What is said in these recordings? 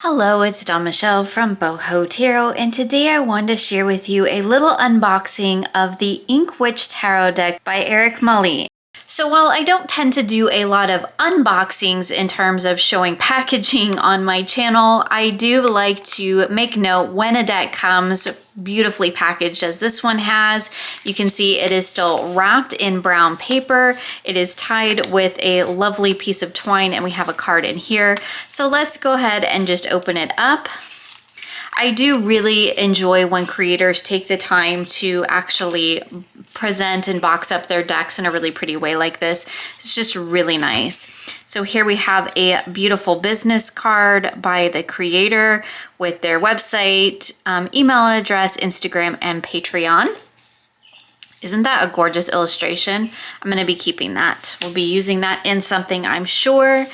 Hello, it's Dawn Michelle from Boho Tarot, and today I wanted to share with you a little unboxing of the Ink Witch Tarot deck by Eric Mali. So while I don't tend to do a lot of unboxings in terms of showing packaging on my channel, I do like to make note when a deck comes beautifully packaged as this one has. You can see it is still wrapped in brown paper. It is tied with a lovely piece of twine, and we have a card in here. So let's go ahead and just open it up. I do really enjoy when creators take the time to actually present and box up their decks in a really pretty way like this. It's just really nice. So here we have a beautiful business card by the creator with their website, email address, Instagram, and Patreon. Isn't that a gorgeous illustration? I'm going to be keeping that. We'll be using that in something, I'm sure.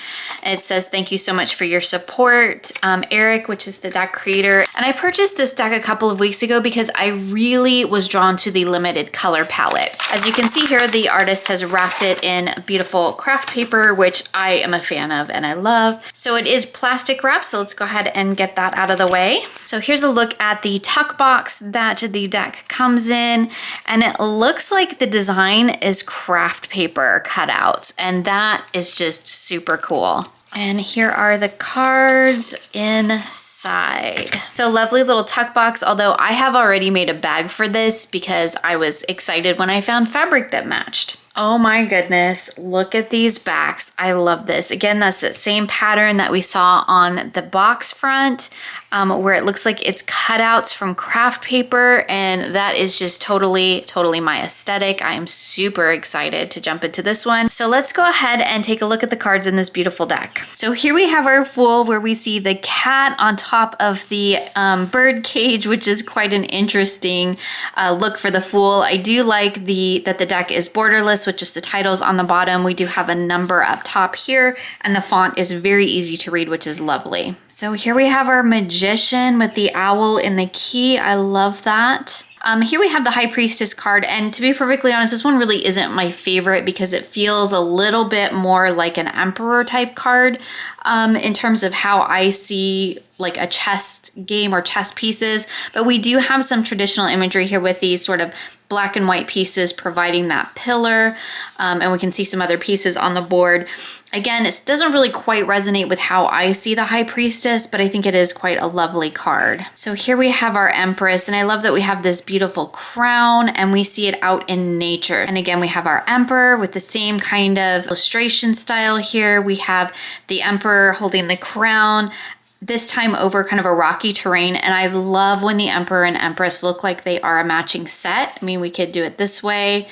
It says, thank you so much for your support, Eric, which is the deck creator. And I purchased this deck a couple of weeks ago because I really was drawn to the limited color palette. As you can see here, the artist has wrapped it in beautiful craft paper, which I am a fan of and I love. So it is plastic wrap, so let's go ahead and get that out of the way. So here's a look at the tuck box that the deck comes in, and it looks like the design is craft paper cutouts, and that is just super cool. And here are the cards inside. So lovely little tuck box, although I have already made a bag for this because I was excited when I found fabric that matched. Oh my goodness, look at these backs. I love this. Again, that's that same pattern that we saw on the box front, where it looks like it's cutouts from craft paper, and that is just totally my aesthetic. I am super excited to jump into this one. So let's go ahead and take a look at the cards in this beautiful deck. So here we have our Fool, where we see the cat on top of the bird cage, which is quite an interesting look for the Fool. I do like that the deck is borderless with just the titles on the bottom. We do have a number up top here, and the font is very easy to read, which is lovely. So here we have our Magician with the owl in the key. I love that. Here we have the High Priestess card, and to be perfectly honest, this one really isn't my favorite because it feels a little bit more like an Emperor type card in terms of how I see like a chess game or chess pieces, but we do have some traditional imagery here with these sort of black and white pieces providing that pillar, and we can see some other pieces on the board. Again, it doesn't really quite resonate with how I see the High Priestess, but I think it is quite a lovely card. So here we have our Empress, and I love that we have this beautiful crown and we see it out in nature. And again, we have our Emperor with the same kind of illustration style here. We have the Emperor holding the crown, this time over kind of a rocky terrain. And I love when the Emperor and Empress look like they are a matching set. I mean, we could do it this way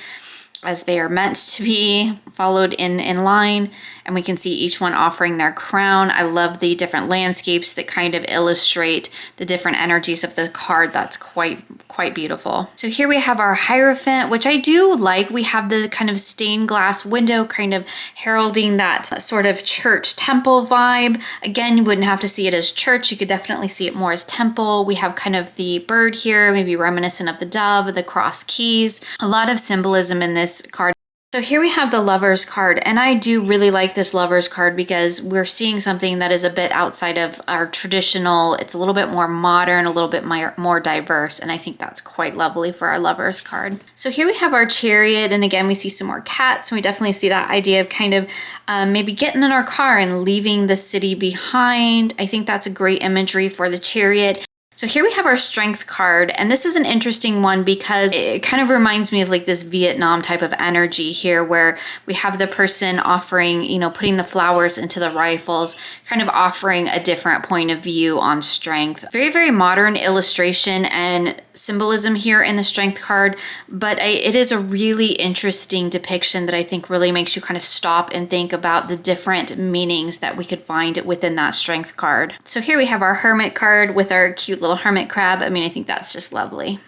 as they are meant to be, followed in line, and we can see each one offering their crown. I love the different landscapes that kind of illustrate the different energies of the card. That's quite beautiful. So here we have our Hierophant, which I do like. We have the kind of stained glass window kind of heralding that sort of church temple vibe. Again, you wouldn't have to see it as church. You could definitely see it more as temple. We have kind of the bird here, maybe reminiscent of the dove, the cross keys. A lot of symbolism in this card. So here we have the Lovers card, and I do really like this Lovers card because we're seeing something that is a bit outside of our traditional. It's a little bit more modern, a little bit more diverse, and I think that's quite lovely for our Lovers card. So here we have our Chariot, and again, we see some more cats, and we definitely see that idea of kind of maybe getting in our car and leaving the city behind. I think that's a great imagery for the Chariot. So here we have our Strength card, and this is an interesting one because it kind of reminds me of like this Vietnam type of energy here, where we have the person offering, you know, putting the flowers into the rifles, kind of offering a different point of view on strength. Very modern illustration and symbolism here in the Strength card, but it is a really interesting depiction that I think really makes you kind of stop and think about the different meanings that we could find within that Strength card. So here we have our Hermit card with our cute little hermit crab. I mean, I think that's just lovely.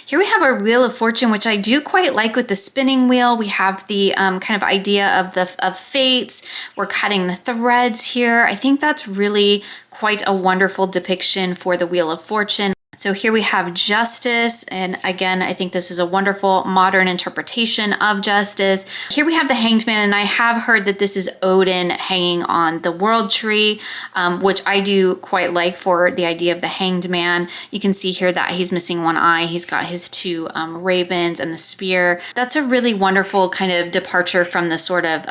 Here we have our Wheel of Fortune, which I do quite like with the spinning wheel. We have the kind of idea of fates. We're cutting the threads here. I think that's really quite a wonderful depiction for the Wheel of Fortune. So here we have justice, and again, I think this is a wonderful modern interpretation of justice. Here we have the Hanged Man, and I have heard that this is Odin hanging on the world tree, which I do quite like for the idea of the Hanged Man. You can see here that he's missing one eye. He's got his two ravens and the spear. That's a really wonderful kind of departure from the sort of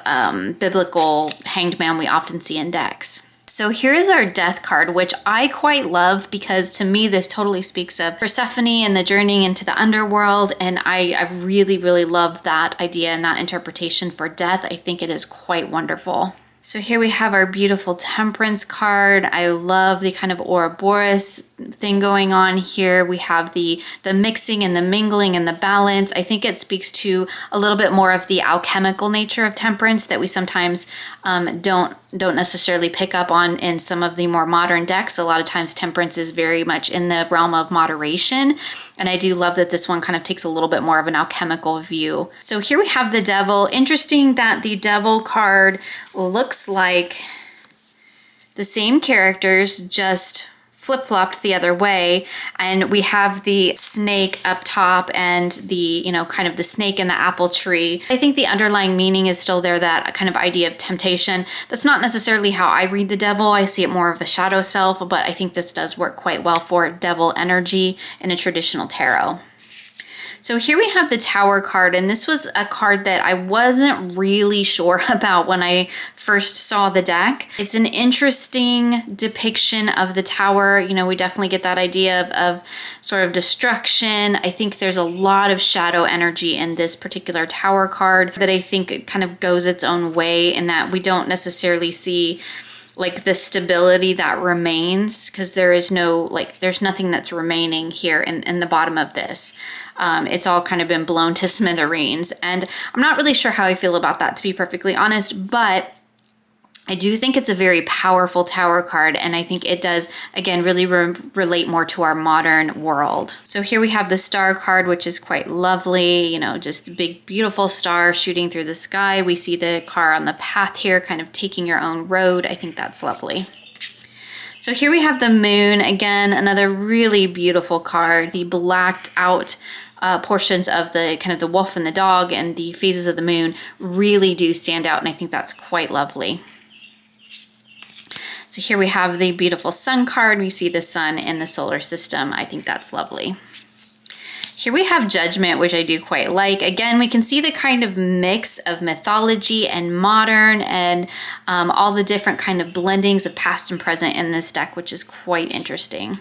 biblical Hanged Man we often see in decks. So here is our Death card, which I quite love because to me this totally speaks of Persephone and the journeying into the underworld, and I really, really love that idea and that interpretation for death. I think it is quite wonderful. So here we have our beautiful Temperance card. I love the kind of Ouroboros thing going on here. We have the mixing and the mingling and the balance. I think it speaks to a little bit more of the alchemical nature of Temperance that we sometimes don't necessarily pick up on in some of the more modern decks. A lot of times Temperance is very much in the realm of moderation, and I do love that this one kind of takes a little bit more of an alchemical view. So here we have the Devil. Interesting that the Devil card looks like the same characters, just flip-flopped the other way, and we have the snake up top and the, you know, kind of the snake in the apple tree. I think the underlying meaning is still there, that kind of idea of temptation. That's not necessarily how I read the Devil. I see it more of a shadow self, but I think this does work quite well for devil energy in a traditional tarot. So here we have the Tower card, and this was a card that I wasn't really sure about when I first saw the deck. It's an interesting depiction of the Tower. You know, we definitely get that idea of sort of destruction. I think there's a lot of shadow energy in this particular Tower card that I think it kind of goes its own way, in that we don't necessarily see like the stability that remains, because there is no, like, there's nothing that's remaining here in the bottom of this. It's all kind of been blown to smithereens, and I'm not really sure how I feel about that, to be perfectly honest, but I do think it's a very powerful Tower card, and I think it does, again, really relate more to our modern world. So here we have the Star card, which is quite lovely, you know, just a big, beautiful star shooting through the sky. We see the car on the path here, kind of taking your own road. I think that's lovely. So here we have the Moon, again, another really beautiful card. The blacked out portions of the kind of the wolf and the dog and the phases of the moon really do stand out, and I think that's quite lovely. So here we have the beautiful Sun card. We see the sun in the solar system. I think that's lovely. Here we have Judgment, which I do quite like. Again, we can see the kind of mix of mythology and modern, and all the different kind of blendings of past and present in this deck, which is quite interesting.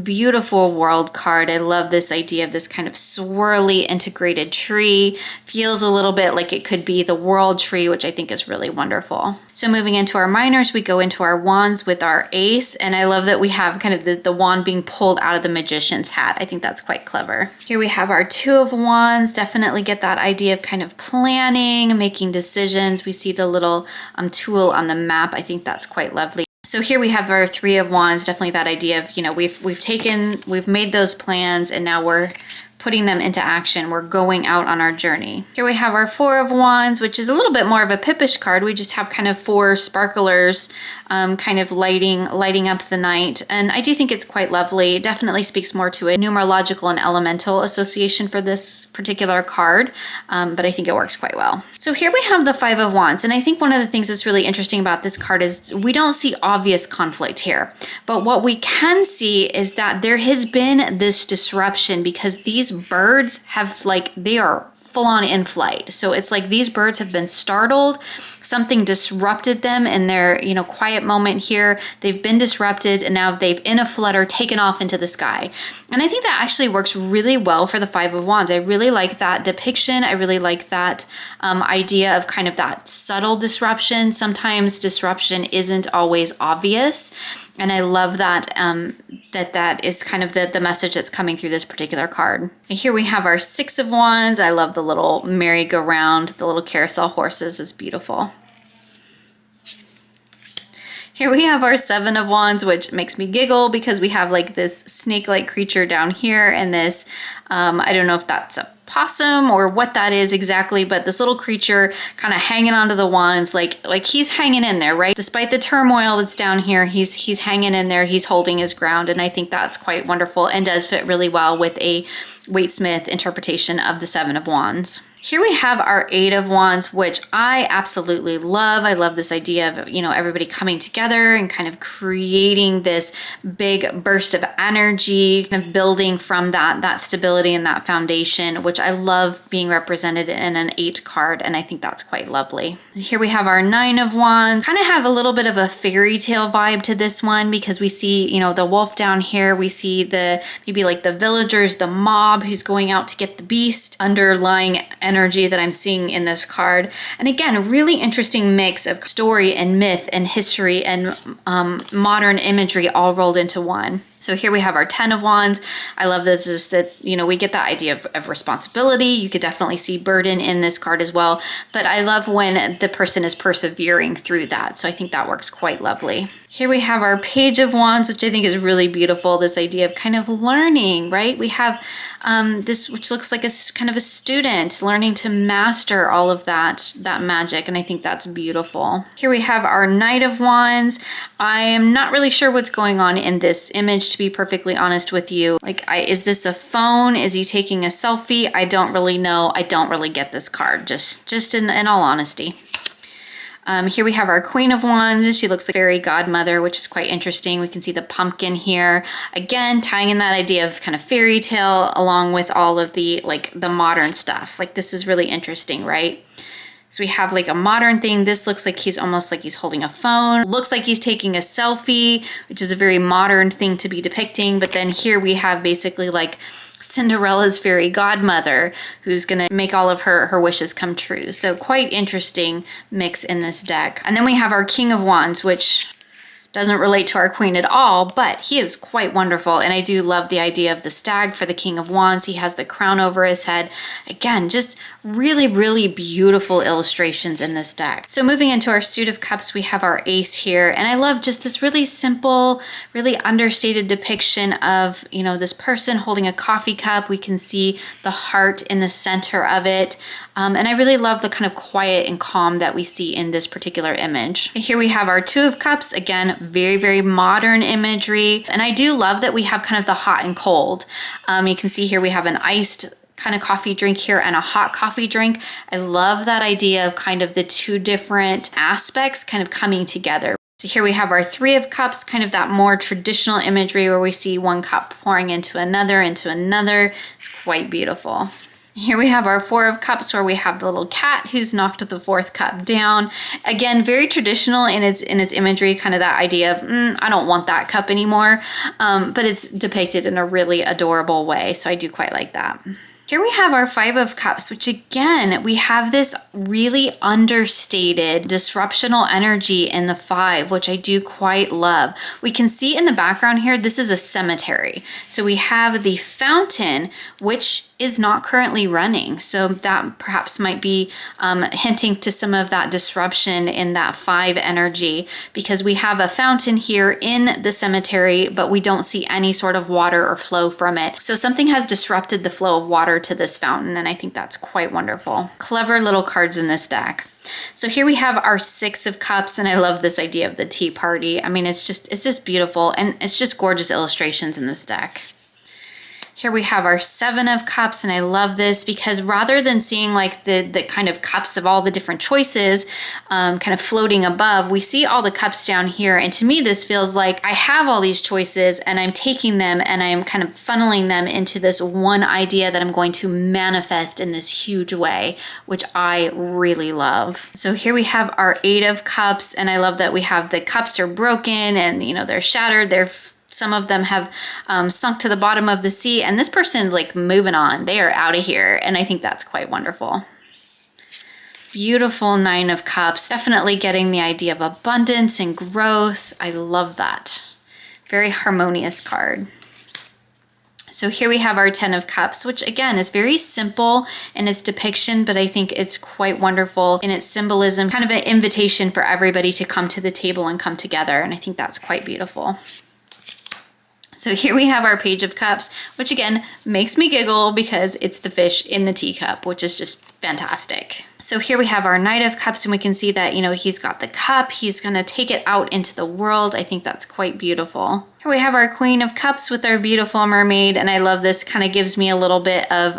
Beautiful World card. I love this idea of this kind of swirly integrated tree. Feels a little bit like it could be the world tree, which I think is really wonderful. So moving into our minors, we go into our wands with our ace, and I love that we have kind of the wand being pulled out of the magician's hat. I think that's quite clever. Here we have our Two of Wands. Definitely get that idea of kind of planning, making decisions. We see the little tool on the map. I think that's quite lovely. So here we have our Three of Wands, definitely that idea of, you know, we've made those plans, and now we're putting them into action. We're going out on our journey. Here we have our Four of Wands, which is a little bit more of a Pippish card. We just have kind of four sparklers kind of lighting up the night. And I do think it's quite lovely. It definitely speaks more to a numerological and elemental association for this particular card, but I think it works quite well. So here we have the Five of Wands. And I think one of the things that's really interesting about this card is we don't see obvious conflict here. But what we can see is that there has been this disruption, because these birds have, like, they are full on in flight. So it's like these birds have been startled. Something disrupted them in their, you know, quiet moment here. They've been disrupted, and now they've, in a flutter, taken off into the sky. And I think that actually works really well for the Five of Wands. I really like that depiction. I really like that idea of kind of that subtle disruption. Sometimes disruption isn't always obvious. And I love that that is kind of the message that's coming through this particular card. And here we have our Six of Wands. I love the little merry-go-round, the little carousel horses is beautiful. Here we have our Seven of Wands, which makes me giggle because we have like this snake-like creature down here, and this, I don't know if that's a possum or what that is exactly, but this little creature kind of hanging onto the wands, like he's hanging in there, right? Despite the turmoil that's down here, he's hanging in there, he's holding his ground, and I think that's quite wonderful and does fit really well with a Waite-Smith interpretation of the Seven of Wands. Here we have our Eight of Wands, which I absolutely love. I love this idea of, everybody coming together and kind of creating this big burst of energy, kind of building from that stability and that foundation, which I love being represented in an 8 card, and I think that's quite lovely. Here we have our Nine of Wands. Kind of have a little bit of a fairy tale vibe to this one because we see, the wolf down here. We see maybe like the villagers, the mob who's going out to get the beast, underlying energy that I'm seeing in this card. And again, a really interesting mix of story and myth and history and modern imagery all rolled into one. So here we have our 10 of Wands. I love this, that, we get the idea of responsibility. You could definitely see burden in this card as well. But I love when the person is persevering through that. So I think that works quite lovely. Here we have our Page of Wands, which I think is really beautiful. This idea of kind of learning, right? We have this, which looks like a kind of a student learning to master all of that magic. And I think that's beautiful. Here we have our Knight of Wands. I am not really sure what's going on in this image, to be perfectly honest with you. Is this a phone? Is he taking a selfie? I don't really know. I don't really get this card, just in all honesty. Here we have our Queen of Wands. She looks like a fairy godmother, which is quite interesting. We can see the pumpkin here. Again, tying in that idea of kind of fairy tale along with all of the modern stuff. This is really interesting, right? So we have a modern thing. This looks like he's almost like he's holding a phone. Looks like he's taking a selfie, which is a very modern thing to be depicting. But then here we have basically Cinderella's fairy godmother who's going to make all of her wishes come true. So quite interesting mix in this deck. And then we have our King of Wands, which doesn't relate to our queen at all, but he is quite wonderful. And I do love the idea of the stag for the King of Wands. He has the crown over his head. Again, just really, really beautiful illustrations in this deck. So moving into our Suit of Cups, we have our Ace here. And I love just this really simple, really understated depiction of, this person holding a coffee cup. We can see the heart in the center of it. And I really love the kind of quiet and calm that we see in this particular image. Here we have our Two of Cups. Again, very, very modern imagery. And I do love that we have kind of the hot and cold. You can see here we have an iced kind of coffee drink here and a hot coffee drink. I love that idea of kind of the two different aspects kind of coming together. So here we have our Three of Cups, kind of that more traditional imagery where we see one cup pouring into another. It's quite beautiful. Here we have our Four of Cups, where we have the little cat who's knocked the fourth cup down. Again, very traditional in its imagery, kind of that idea of, I don't want that cup anymore. But it's depicted in a really adorable way. So I do quite like that. Here we have our Five of Cups, which again, we have this really understated disruptional energy in the five, which I do quite love. We can see in the background here, this is a cemetery. So we have the fountain, which is not currently running. So that perhaps might be hinting to some of that disruption in that five energy, because we have a fountain here in the cemetery, but we don't see any sort of water or flow from it. So something has disrupted the flow of water to this fountain, and I think that's quite wonderful. Clever little cards in this deck. So here we have our Six of Cups, and I love this idea of the tea party. I mean, it's just beautiful, and it's just gorgeous illustrations in this deck. Here we have our Seven of Cups, and I love this because rather than seeing the kind of cups of all the different choices kind of floating above, we see all the cups down here. And to me, this feels like I have all these choices and I'm taking them and I'm kind of funneling them into this one idea that I'm going to manifest in this huge way, which I really love. So here we have our Eight of Cups, and I love that we have the cups are broken and, they're shattered. Some of them have sunk to the bottom of the sea, and this person's moving on. They are out of here, and I think that's quite wonderful. Beautiful Nine of Cups. Definitely getting the idea of abundance and growth. I love that. Very harmonious card. So here we have our Ten of Cups, which again is very simple in its depiction, but I think it's quite wonderful in its symbolism, kind of an invitation for everybody to come to the table and come together, and I think that's quite beautiful. So here we have our Page of Cups, which again makes me giggle because it's the fish in the teacup, which is just fantastic. So here we have our Knight of Cups, and we can see that, you know, he's got the cup, he's gonna take it out into the world. I think that's quite beautiful. Here we have our Queen of Cups with our beautiful mermaid, and I love this, kind of gives me a little bit of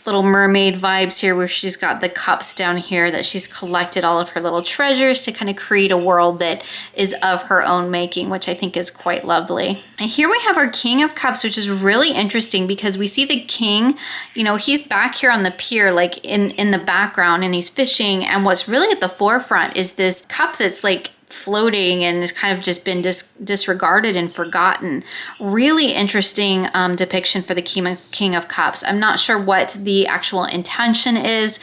Little Mermaid vibes here, where she's got the cups down here that she's collected all of her little treasures to kind of create a world that is of her own making, which I think is quite lovely. And here we have our King of Cups, which is really interesting because we see the king, you know, he's back here on the pier, like in the background, and he's fishing, and what's really at the forefront is this cup that's like floating and has kind of just been disregarded and forgotten. Really interesting depiction for the King of Cups. I'm not sure what the actual intention is,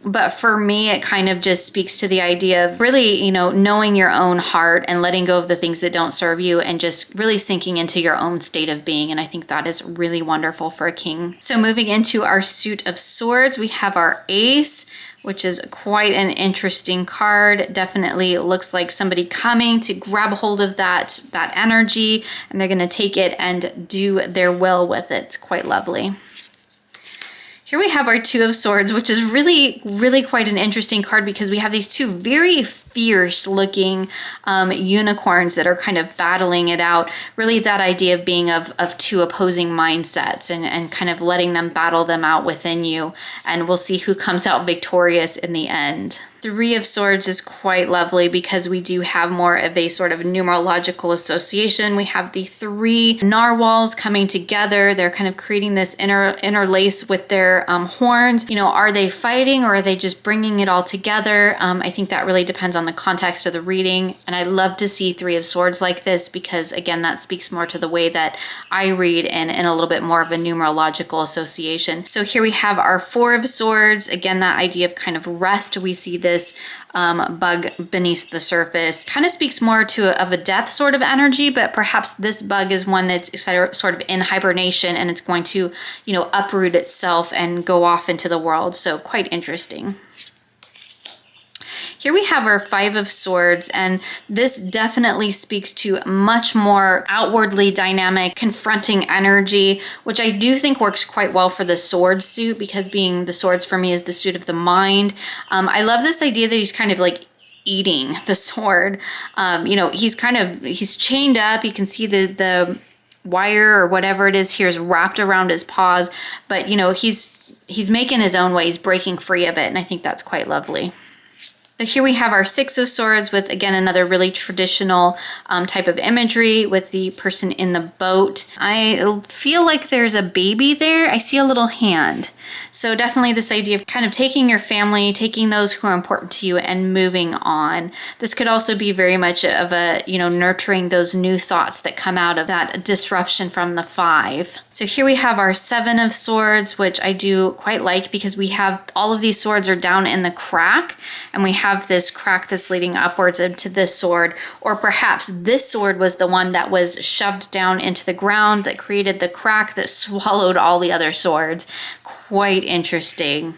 but for me, it kind of just speaks to the idea of really, you know, knowing your own heart and letting go of the things that don't serve you and just really sinking into your own state of being. And I think that is really wonderful for a king. So moving into our Suit of Swords, we have our Ace, which is quite an interesting card. Definitely looks like somebody coming to grab hold of that energy, and they're gonna take it and do their will with it. It's quite lovely. Here we have our Two of Swords, which is really, really quite an interesting card because we have these two very fierce looking unicorns that are kind of battling it out. Really that idea of being of two opposing mindsets and kind of letting them battle them out within you. And we'll see who comes out victorious in the end. Three of Swords is quite lovely because we do have more of a sort of numerological association. We have the three narwhals coming together. They're kind of creating this interlace with their horns. You know, are they fighting or are they just bringing it all together? I think that really depends on the context of the reading. And I love to see Three of Swords like this because, again, that speaks more to the way that I read and in a little bit more of a numerological association. So here we have our Four of Swords. Again, that idea of kind of rest. We see this bug beneath the surface. Kind of speaks more to of a death sort of energy, but perhaps this bug is one that's sort of in hibernation and it's going to, you know, uproot itself and go off into the world. So quite interesting. Here we have our Five of Swords, and this definitely speaks to much more outwardly dynamic, confronting energy, which I do think works quite well for the sword suit because being the swords for me is the suit of the mind. I love this idea that he's kind of like eating the sword. You know, he's chained up. You can see the wire or whatever it is here is wrapped around his paws, but you know, he's making his own way. He's breaking free of it, and I think that's quite lovely. So here we have our Six of Swords with, again, another really traditional type of imagery with the person in the boat. I feel like there's a baby there. I see a little hand. So definitely this idea of kind of taking your family, taking those who are important to you and moving on. This could also be very much of a, you know, nurturing those new thoughts that come out of that disruption from the Five. So here we have our Seven of Swords, which I do quite like because we have all of these swords are down in the crack, and we have this crack that's leading upwards into this sword, or perhaps this sword was the one that was shoved down into the ground that created the crack that swallowed all the other swords. Quite interesting.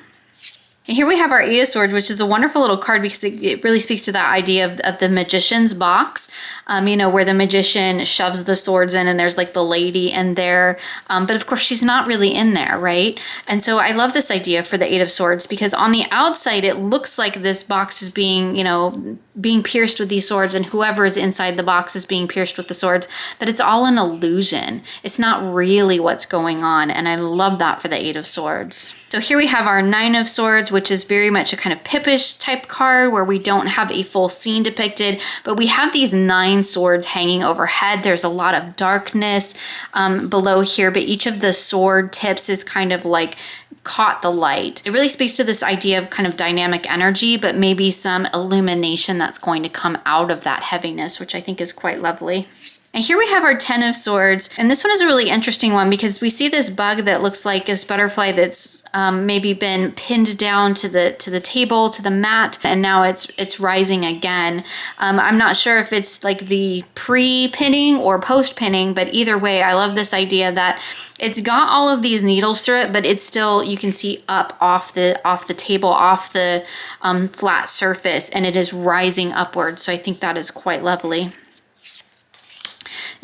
And here we have our Eight of Swords, which is a wonderful little card because it really speaks to that idea of the magician's box, you know, where the magician shoves the swords in and there's like the lady in there. But of course, she's not really in there, right? And so I love this idea for the Eight of Swords because on the outside, it looks like this box is being, you know, being pierced with these swords and whoever is inside the box is being pierced with the swords, but it's all an illusion. It's not really what's going on. And I love that for the Eight of Swords. So here we have our Nine of Swords, which is very much a kind of Pippish type card where we don't have a full scene depicted, but we have these 9 swords hanging overhead. There's a lot of darkness below here, but each of the sword tips is kind of like caught the light. It really speaks to this idea of kind of dynamic energy, but maybe some illumination that's going to come out of that heaviness, which I think is quite lovely. And here we have our Ten of Swords, and this one is a really interesting one because we see this bug that looks like this butterfly that's maybe been pinned down to the table, to the mat, and now it's rising again. I'm not sure if it's like the pre-pinning or post-pinning, but either way, I love this idea that it's got all of these needles through it, but it's still, you can see up off the table, off the flat surface, and it is rising upwards. So I think that is quite lovely.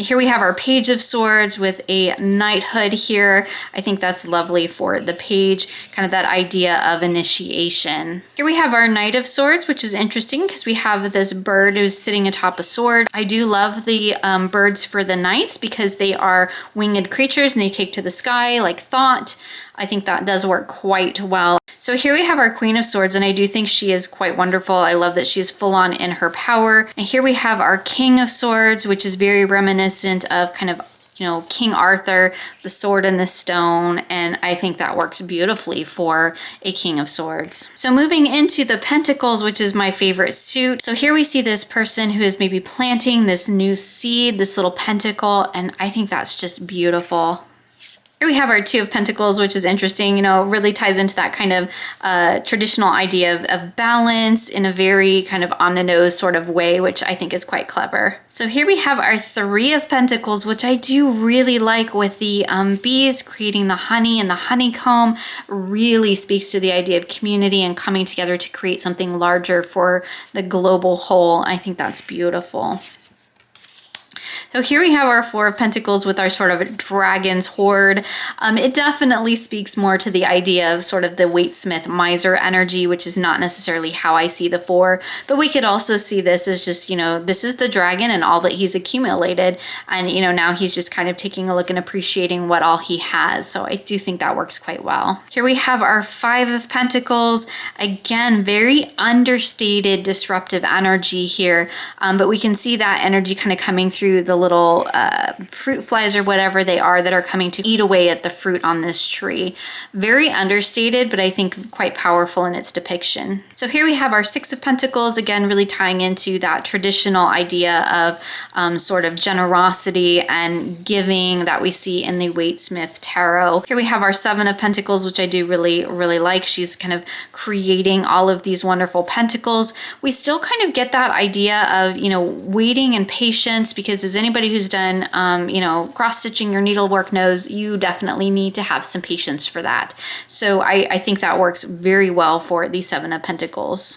Here we have our Page of Swords with a knighthood here. I think that's lovely for the page, kind of that idea of initiation. Here we have our Knight of Swords, which is interesting because we have this bird who's sitting atop a sword. I do love the birds for the knights because they are winged creatures and they take to the sky like thought. I think that does work quite well. So here we have our Queen of Swords, and I do think she is quite wonderful. I love that she's full on in her power. And here we have our King of Swords, which is very reminiscent of kind of, you know, King Arthur, the sword and the stone, and I think that works beautifully for a King of Swords. So moving into the Pentacles, which is my favorite suit. So here we see this person who is maybe planting this new seed, this little pentacle, and I think that's just beautiful. Here we have our Two of Pentacles, which is interesting, you know, really ties into that kind of traditional idea of balance in a very kind of on the nose sort of way, which I think is quite clever. So here we have our Three of Pentacles, which I do really like with the bees creating the honey, and the honeycomb really speaks to the idea of community and coming together to create something larger for the global whole. I think that's beautiful. So here we have our Four of Pentacles with our sort of dragon's hoard. It definitely speaks more to the idea of sort of the Waite-Smith miser energy, which is not necessarily how I see the Four, but we could also see this as just, you know, this is the dragon and all that he's accumulated. And, you know, now he's just kind of taking a look and appreciating what all he has. So I do think that works quite well. Here we have our Five of Pentacles. Again, very understated disruptive energy here, but we can see that energy kind of coming through the little fruit flies or whatever they are that are coming to eat away at the fruit on this tree. Very understated, but I think quite powerful in its depiction. So here we have our Six of Pentacles, again, really tying into that traditional idea of sort of generosity and giving that we see in the Waite-Smith Tarot. Here we have our Seven of Pentacles, which I do really, really like. She's kind of creating all of these wonderful pentacles. We still kind of get that idea of, you know, waiting and patience, because as anybody who's done, you know, cross-stitching your needlework knows, you definitely need to have some patience for that. So I think that works very well for the Seven of Pentacles.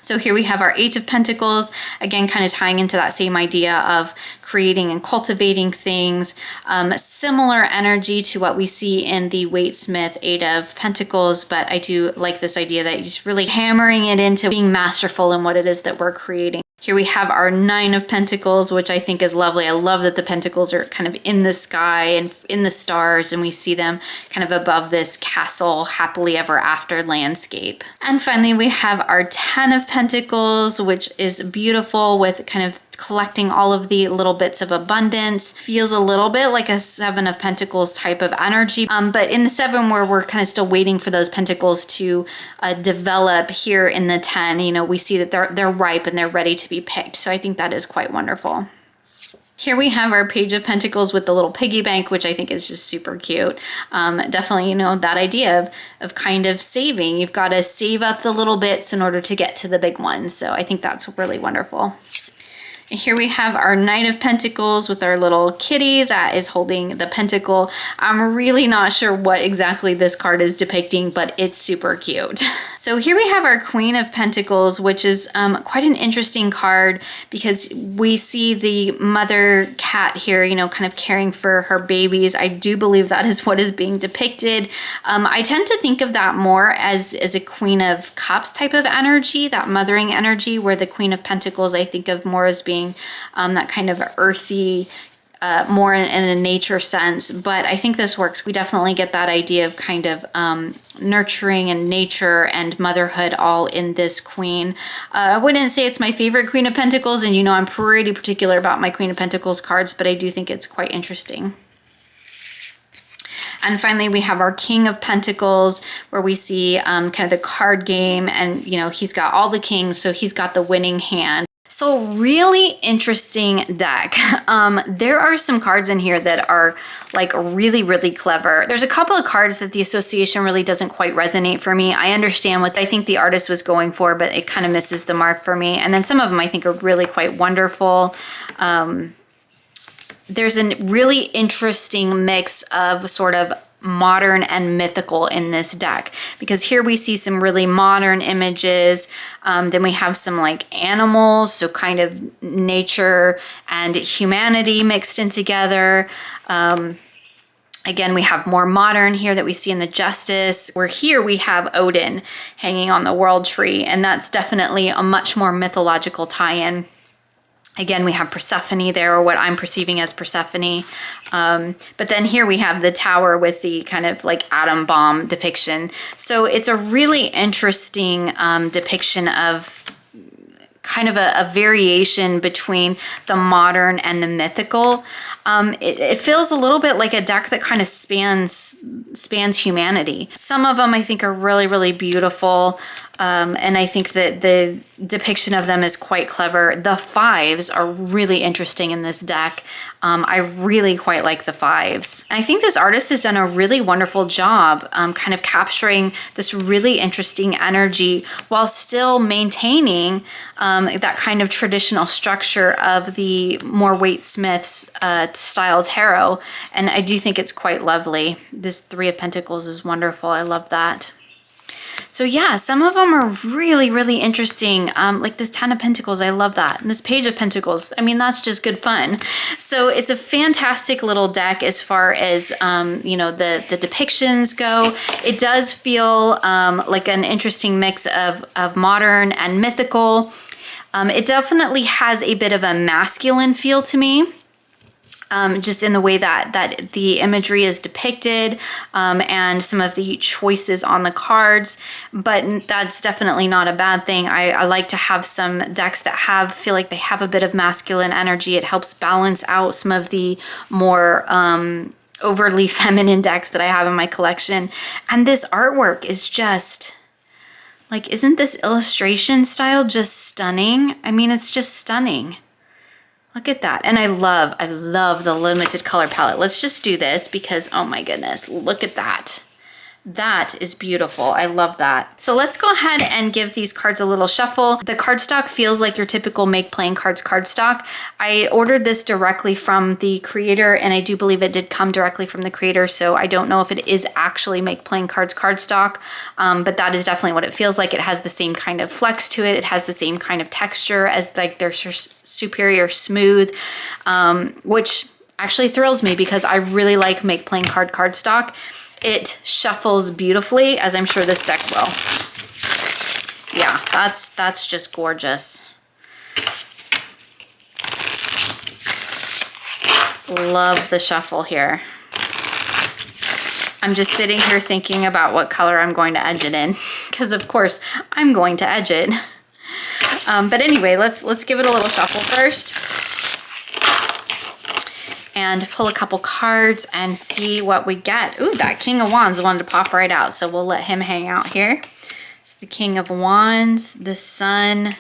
So here we have our Eight of Pentacles, again, kind of tying into that same idea of creating and cultivating things. Similar energy to what we see in the Waite-Smith Eight of Pentacles, but I do like this idea that you're just really hammering it into being masterful in what it is that we're creating. Here we have our Nine of Pentacles, which I think is lovely. I love that the pentacles are kind of in the sky and in the stars, and we see them kind of above this castle happily ever after landscape. And finally, we have our Ten of Pentacles, which is beautiful with kind of collecting all of the little bits of abundance. Feels a little bit like a Seven of Pentacles type of energy, but in the Seven, where we're kind of still waiting for those pentacles to develop, here in the 10, you know, we see that they're ripe and they're ready to be picked. So I think that is quite wonderful. Here we have our Page of Pentacles with the little piggy bank, which I think is just super cute. Definitely, you know, that idea of kind of saving. You've got to save up the little bits in order to get to the big ones. So I think that's really wonderful. Here we have our Knight of Pentacles with our little kitty that is holding the pentacle. I'm really not sure what exactly this card is depicting, but it's super cute. So here we have our Queen of Pentacles, which is quite an interesting card because we see the mother cat here, you know, kind of caring for her babies. I do believe that is what is being depicted. I tend to think of that more as a Queen of Cups type of energy, that mothering energy, where the Queen of Pentacles I think of more as being that kind of earthy, more in a nature sense, but I think this works. We definitely get that idea of kind of nurturing and nature and motherhood all in this queen. I wouldn't say it's my favorite Queen of Pentacles, and you know I'm pretty particular about my Queen of Pentacles cards, but I do think it's quite interesting. And finally, we have our King of Pentacles, where we see kind of the card game, and you know he's got all the kings, so he's got the winning hand. So really interesting deck. There are some cards in here that are like really, really clever. There's a couple of cards that the association really doesn't quite resonate for me. I understand what I think the artist was going for, but it kind of misses the mark for me. And then some of them I think are really quite wonderful. There's a really interesting mix of sort of modern and mythical in this deck, because here we see some really modern images. Then we have some like animals, so kind of nature and humanity mixed in together. Again, we have more modern here that we see in the Justice, where here we have Odin hanging on the World Tree, and that's definitely a much more mythological tie-in. Again, we have Persephone there, or what I'm perceiving as Persephone. But then here we have the tower with the kind of like atom bomb depiction. So it's a really interesting depiction of kind of a variation between the modern and the mythical. It feels a little bit like a deck that kind of spans humanity. Some of them I think are really, really beautiful. And I think that the depiction of them is quite clever. The fives are really interesting in this deck. I really quite like the fives. And I think this artist has done a really wonderful job kind of capturing this really interesting energy while still maintaining that kind of traditional structure of the more Waite Smith's style tarot. And I do think it's quite lovely. This Three of Pentacles is wonderful. I love that. So yeah, some of them are really, really interesting. Like this Ten of Pentacles, I love that. And this Page of Pentacles, I mean, that's just good fun. So it's a fantastic little deck as far as, you know, the depictions go. It does feel like an interesting mix of modern and mythical. It definitely has a bit of a masculine feel to me. Just in the way that the imagery is depicted and some of the choices on the cards, but that's definitely not a bad thing. I like to have some decks that feel like they have a bit of masculine energy. It helps balance out some of the more overly feminine decks that I have in my collection. And this artwork is just like, isn't this illustration style just stunning? I mean, it's just stunning. Look at that. And I love the limited color palette. Let's just do this because, oh my goodness, look at that. That is beautiful. I love that. So let's go ahead and give these cards a little shuffle. The cardstock feels like your typical Make Playing Cards cardstock. I ordered this directly from the creator, and I do believe it did come directly from the creator, so I don't know if it is actually Make Playing Cards cardstock, but that is definitely what it feels like. It has the same kind of flex to it. It has the same kind of texture as like their Superior Smooth, which actually thrills me because I really like Make Playing Card cardstock. It shuffles beautifully, as I'm sure this deck will. Yeah, that's just gorgeous. Love the shuffle here. I'm just sitting here thinking about what color I'm going to edge it in, because of course I'm going to edge it. But anyway, let's give it a little shuffle first. And pull a couple cards and see what we get. Ooh, that King of Wands wanted to pop right out, so we'll let him hang out here. It's the King of Wands, the Sun,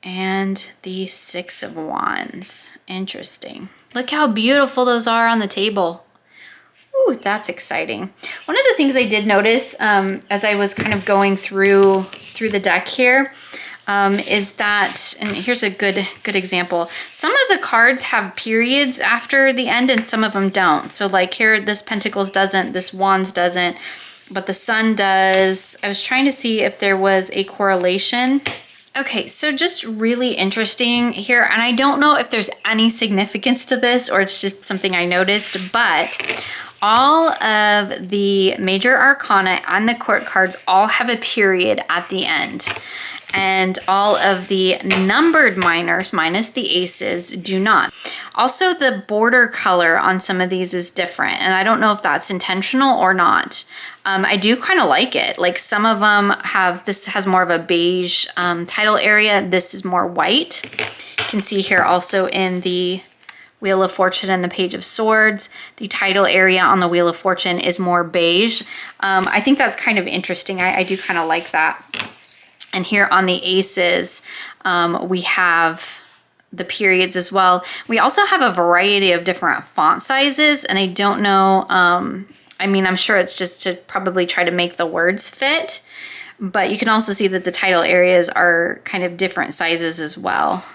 and the Six of Wands. Interesting. Look how beautiful those are on the table. Ooh, that's exciting. One of the things I did notice as I was kind of going through the deck here is that, and here's a good example, some of the cards have periods after the end and some of them don't. So like here, this Pentacles doesn't, this Wands doesn't, but the Sun does. I was trying to see if there was a correlation. Okay, so just really interesting here, and I don't know if there's any significance to this or it's just something I noticed, but all of the major arcana and the court cards all have a period at the end. And all of the numbered minors, minus the aces, do not. Also, the border color on some of these is different, and I don't know if that's intentional or not. I do kind of like it. Like some of them have, this has more of a beige title area. This is more white. You can see here also in the Wheel of Fortune and the Page of Swords, the title area on the Wheel of Fortune is more beige. I think that's kind of interesting. I do kind of like that. And here on the aces, we have the periods as well. We also have a variety of different font sizes, and I don't know, I mean, I'm sure it's just to probably try to make the words fit, but you can also see that the title areas are kind of different sizes as well.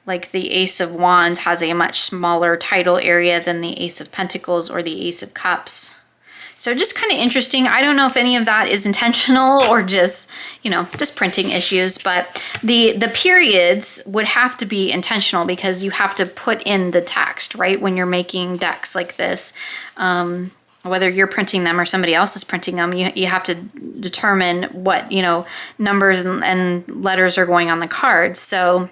Like the Ace of Wands has a much smaller tidal area than the Ace of Pentacles or the Ace of Cups. So just kind of interesting. I don't know if any of that is intentional or just, you know, just printing issues, but the periods would have to be intentional because you have to put in the text, right? When you're making decks like this, whether you're printing them or somebody else is printing them, you have to determine what, you know, numbers and letters are going on the card. So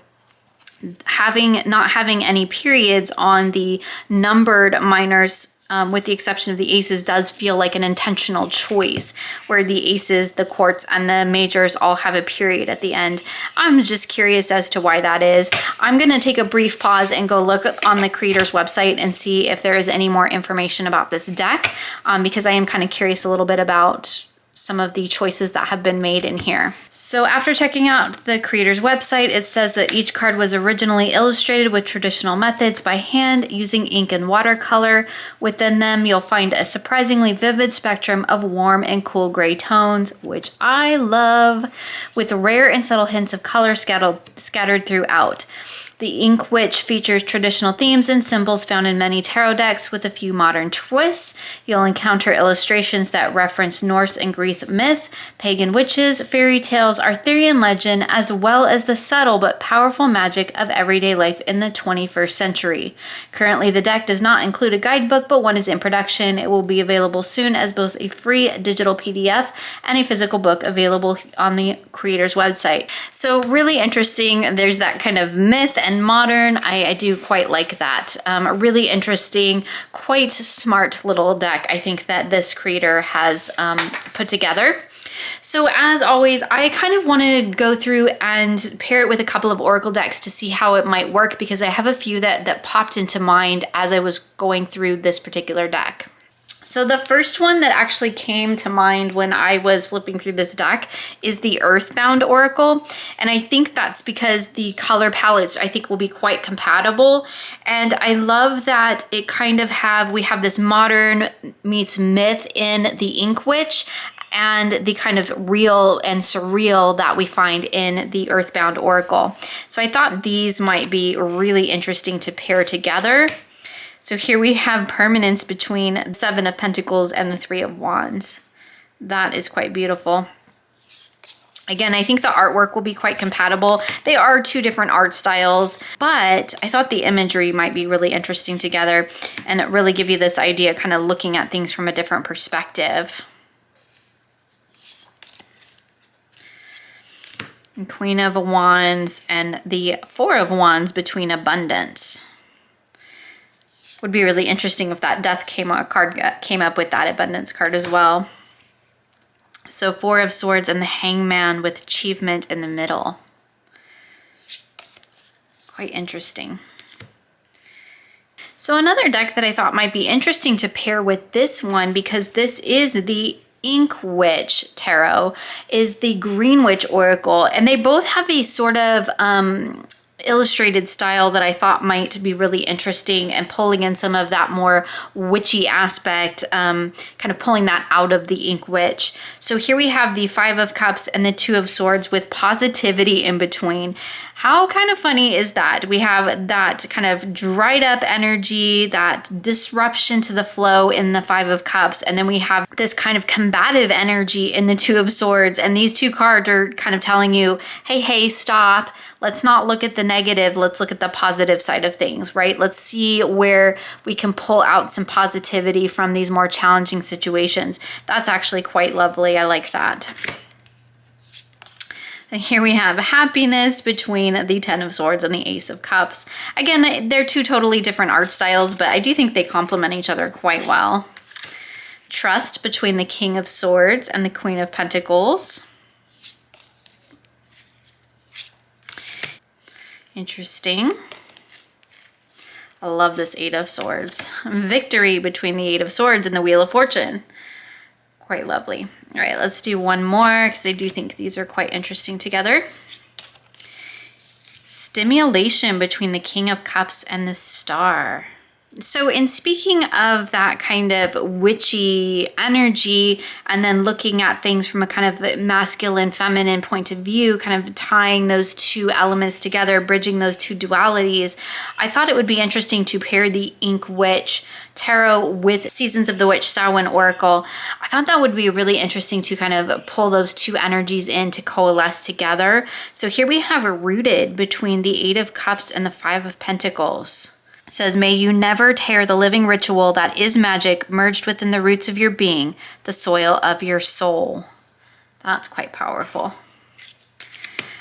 not having any periods on the numbered minors, with the exception of the aces, does feel like an intentional choice, where the aces, the quarts, and the majors all have a period at the end. I'm just curious as to why that is. I'm going to take a brief pause and go look on the creator's website and see if there is any more information about this deck, because I am kind of curious a little bit about some of the choices that have been made in here. So after checking out the creator's website, it says that each card was originally illustrated with traditional methods by hand using ink and watercolor. Within them, you'll find a surprisingly vivid spectrum of warm and cool gray tones, which I love, with rare and subtle hints of color scattered throughout. The Ink Witch features traditional themes and symbols found in many tarot decks with a few modern twists. You'll encounter illustrations that reference Norse and Greek myth, pagan witches, fairy tales, Arthurian legend, as well as the subtle but powerful magic of everyday life in the 21st century. Currently, the deck does not include a guidebook, but one is in production. It will be available soon as both a free digital PDF and a physical book available on the creator's website. So really interesting. There's that kind of myth and modern. I do quite like that. Really interesting, quite smart little deck I think that this creator has put together. So as always, I kind of want to go through and pair it with a couple of oracle decks to see how it might work, because I have a few that popped into mind as I was going through this particular deck. So the first one that actually came to mind when I was flipping through this deck is the Earthbound Oracle. And I think that's because the color palettes I think will be quite compatible. And I love that it kind of we have this modern meets myth in the Ink Witch, and the kind of real and surreal that we find in the Earthbound Oracle. So I thought these might be really interesting to pair together. So here we have permanence between the Seven of Pentacles and the Three of Wands. That is quite beautiful. Again, I think the artwork will be quite compatible. They are two different art styles, but I thought the imagery might be really interesting together and really give you this idea, kind of looking at things from a different perspective. And Queen of Wands and the Four of Wands between abundance. Would be really interesting if that death came up with that abundance card as well. So Four of Swords and the Hangman with achievement in the middle. Quite interesting. So another deck that I thought might be interesting to pair with this one, because this is the Ink Witch Tarot, is the Green Witch Oracle, and they both have a sort of illustrated style that I thought might be really interesting, and pulling in some of that more witchy aspect, kind of pulling that out of the Ink Witch. So here we have the Five of Cups and the Two of Swords with positivity in between. How kind of funny is that? We have that kind of dried up energy, that disruption to the flow in the Five of Cups, and then we have this kind of combative energy in the Two of Swords. And these two cards are kind of telling you, hey, stop. Let's not look at the negative. Let's look at the positive side of things, right? Let's see where we can pull out some positivity from these more challenging situations. That's actually quite lovely. I like that. And here we have happiness between the Ten of Swords and the Ace of Cups. Again, they're two totally different art styles, but I do think they complement each other quite well. Trust between the King of Swords and the Queen of Pentacles. Interesting. I love this Eight of Swords. Victory between the Eight of Swords and the Wheel of Fortune. Quite lovely. All right, let's do one more, because I do think these are quite interesting together. Stimulation between the King of Cups and the Star. So in speaking of that kind of witchy energy and then looking at things from a kind of masculine, feminine point of view, kind of tying those two elements together, bridging those two dualities, I thought it would be interesting to pair the Ink Witch Tarot with Seasons of the Witch Samhain Oracle. I thought that would be really interesting to kind of pull those two energies in to coalesce together. So here we have a rooted between the Eight of Cups and the Five of Pentacles. It says, may you never tear the living ritual that is magic merged within the roots of your being, the soil of your soul. That's quite powerful.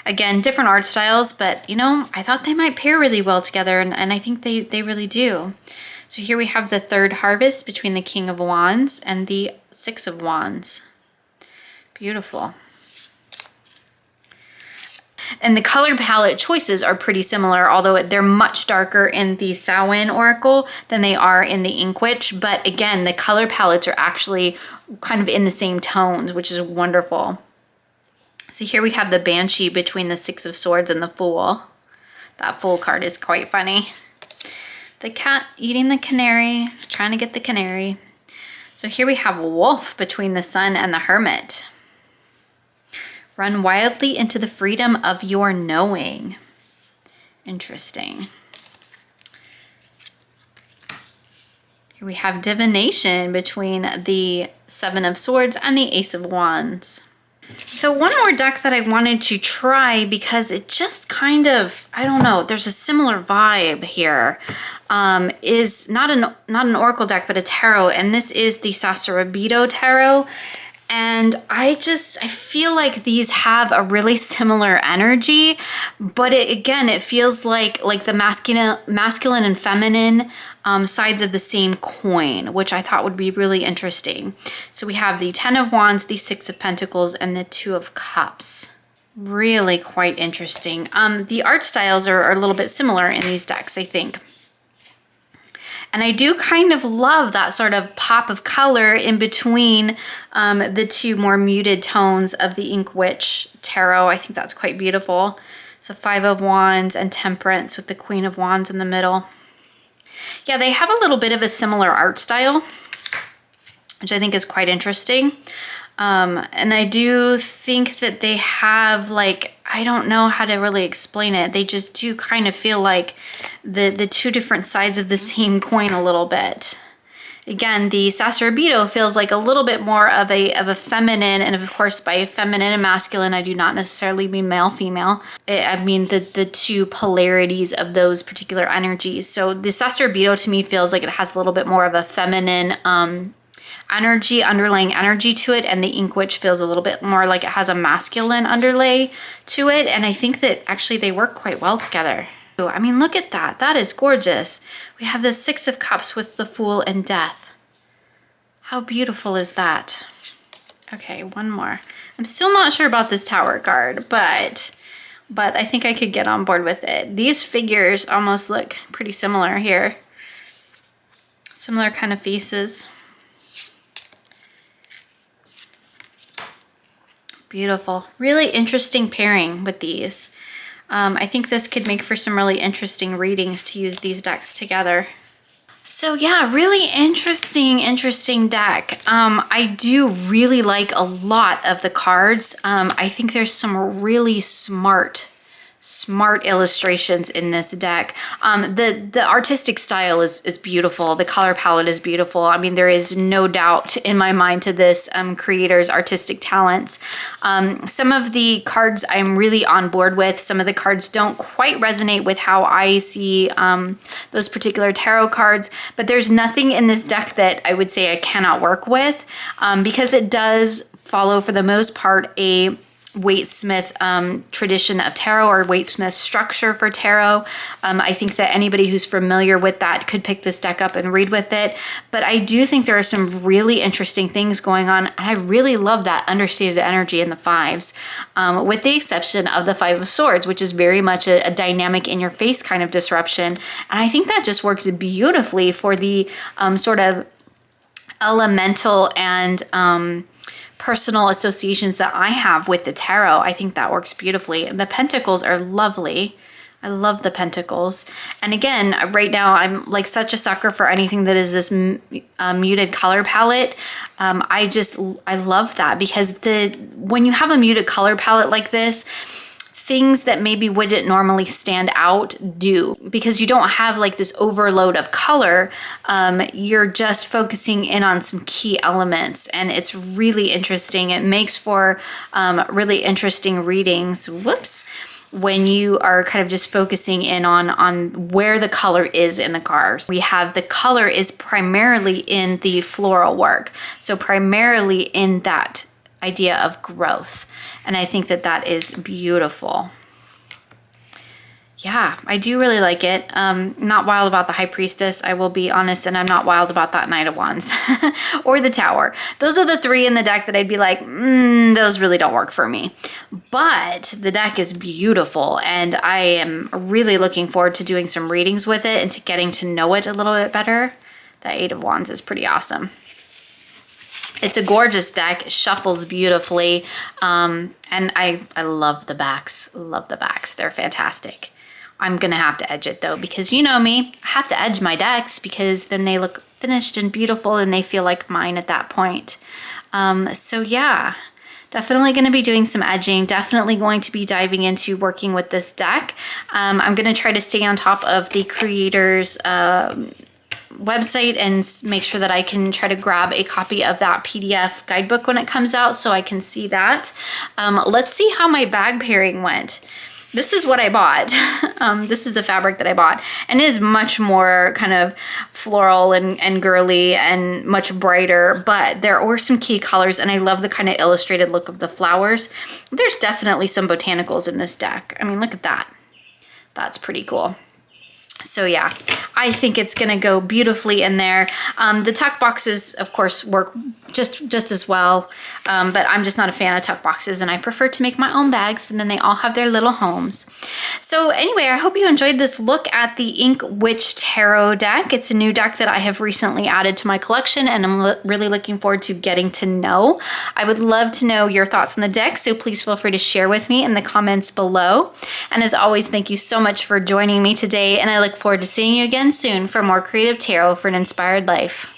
Again, different art styles, but you know, I thought they might pair really well together, and I think they really do. So here we have the third harvest between the King of Wands and the Six of Wands. Beautiful. And the color palette choices are pretty similar, although they're much darker in the Samhain Oracle than they are in the Ink Witch. But again, the color palettes are actually kind of in the same tones, which is wonderful. So here we have the Banshee between the Six of Swords and the Fool. That Fool card is quite funny. The cat eating the canary, trying to get the canary. So here we have a Wolf between the Sun and the Hermit. Run wildly into the freedom of your knowing. Interesting. Here we have Divination between the Seven of Swords and the Ace of Wands. So one more deck that I wanted to try because it just kind of, I don't know, there's a similar vibe here. Is not an oracle deck, but a tarot, and this is the Sacrobito Tarot. And I feel like these have a really similar energy, but it feels like the masculine and feminine sides of the same coin, which I thought would be really interesting. So we have the Ten of Wands, the Six of Pentacles, and the Two of Cups. Really quite interesting. The art styles are a little bit similar in these decks, I think. And I do kind of love that sort of pop of color in between the two more muted tones of the Ink Witch Tarot. I think that's quite beautiful. So Five of Wands and Temperance with the Queen of Wands in the middle. Yeah, they have a little bit of a similar art style, which I think is quite interesting. And I do think that they have, like, I don't know how to really explain it. They just do kind of feel like the two different sides of the same coin a little bit. Again, the Sacrobito feels like a little bit more of a feminine, and of course by feminine and masculine, I do not necessarily mean male, female. I mean the two polarities of those particular energies. So the Sacrobito to me feels like it has a little bit more of a feminine underlying energy to it, and the Ink Witch feels a little bit more like it has a masculine underlay to it, and I think that actually they work quite well together. I mean, look at that. That is gorgeous. We have the Six of Cups with the Fool and Death. How beautiful is that? Okay, one more. I'm still not sure about this Tower card, but I think I could get on board with it. These figures almost look pretty similar here. Similar kind of faces. Beautiful. Really interesting pairing with these. I think this could make for some really interesting readings to use these decks together. So yeah, really interesting deck. I do really like a lot of the cards. I think there's some really smart illustrations in this deck. The artistic style is beautiful. The color palette is beautiful. I mean, there is no doubt in my mind to this creator's artistic talents. Some of the cards I'm really on board with. Some of the cards don't quite resonate with how I see those particular tarot cards, but there's nothing in this deck that I would say I cannot work with because it does follow, for the most part, a Waite-Smith tradition of tarot, or Waite-Smith structure for tarot. I think that anybody who's familiar with that could pick this deck up and read with it. But I do think there are some really interesting things going on, and I really love that understated energy in the fives, with the exception of the Five of Swords, which is very much a dynamic in-your-face kind of disruption. And I think that just works beautifully for the sort of elemental and personal associations that I have with the tarot. I think that works beautifully. The pentacles are lovely. I love the pentacles. And again, right now I'm like such a sucker for anything that is this muted color palette. I love that because when you have a muted color palette like this, things that maybe wouldn't normally stand out do, because you don't have like this overload of color. You're just focusing in on some key elements, and it's really interesting. It makes for really interesting readings. Whoops. When you are kind of just focusing in on where the color is in the cards. We have the color is primarily in the floral work. So primarily in that idea of growth. And I think that that is beautiful. Yeah, I do really like it. Not wild about the High Priestess, I will be honest, and I'm not wild about that Knight of Wands or the Tower. Those are the three in the deck that I'd be like, those really don't work for me. But the deck is beautiful, and I am really looking forward to doing some readings with it and to getting to know it a little bit better. The Eight of Wands is pretty awesome. It's a gorgeous deck, it shuffles beautifully, and I love the backs. Love the backs, they're fantastic. I'm gonna have to edge it though, because you know me, I have to edge my decks because then they look finished and beautiful and they feel like mine at that point. So yeah, definitely gonna be doing some edging, definitely going to be diving into working with this deck. I'm gonna try to stay on top of the creator's website and make sure that I can try to grab a copy of that PDF guidebook when it comes out so I can see that. Let's see how my bag pairing went. This is what I bought. This is the fabric that I bought, and it is much more kind of floral and girly and much brighter, but there were some key colors, and I love the kind of illustrated look of the flowers. There's definitely some botanicals in this deck. I mean, look at that. That's pretty cool. So yeah, I think it's gonna go beautifully in there. The tuck boxes, of course, work just as well, but I'm just not a fan of tuck boxes, and I prefer to make my own bags, and then they all have their little homes. So anyway, I hope you enjoyed this look at the Ink Witch Tarot deck. It's a new deck that I have recently added to my collection, and I'm really looking forward to getting to know. I would love to know your thoughts on the deck, so please feel free to share with me in the comments below. And as always, thank you so much for joining me today, and I look forward to seeing you again soon for more creative tarot for an inspired life.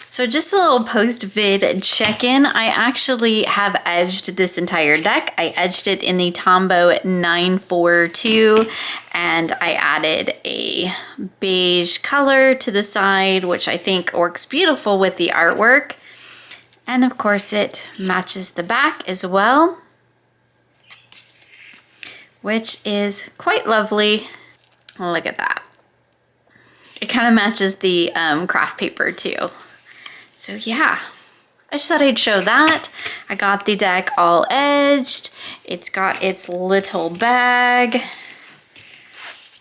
So just a little post-vid check-in. I actually have edged this entire deck. I edged it in the Tombow 942, and I added a beige color to the side, which I think works beautiful with the artwork. And of course it matches the back as well, which is quite lovely. Look at that. It kind of matches the craft paper too. So yeah, I just thought I'd show that. I got the deck all edged. It's got its little bag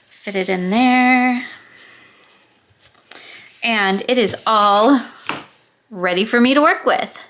fitted in there. And it is all ready for me to work with.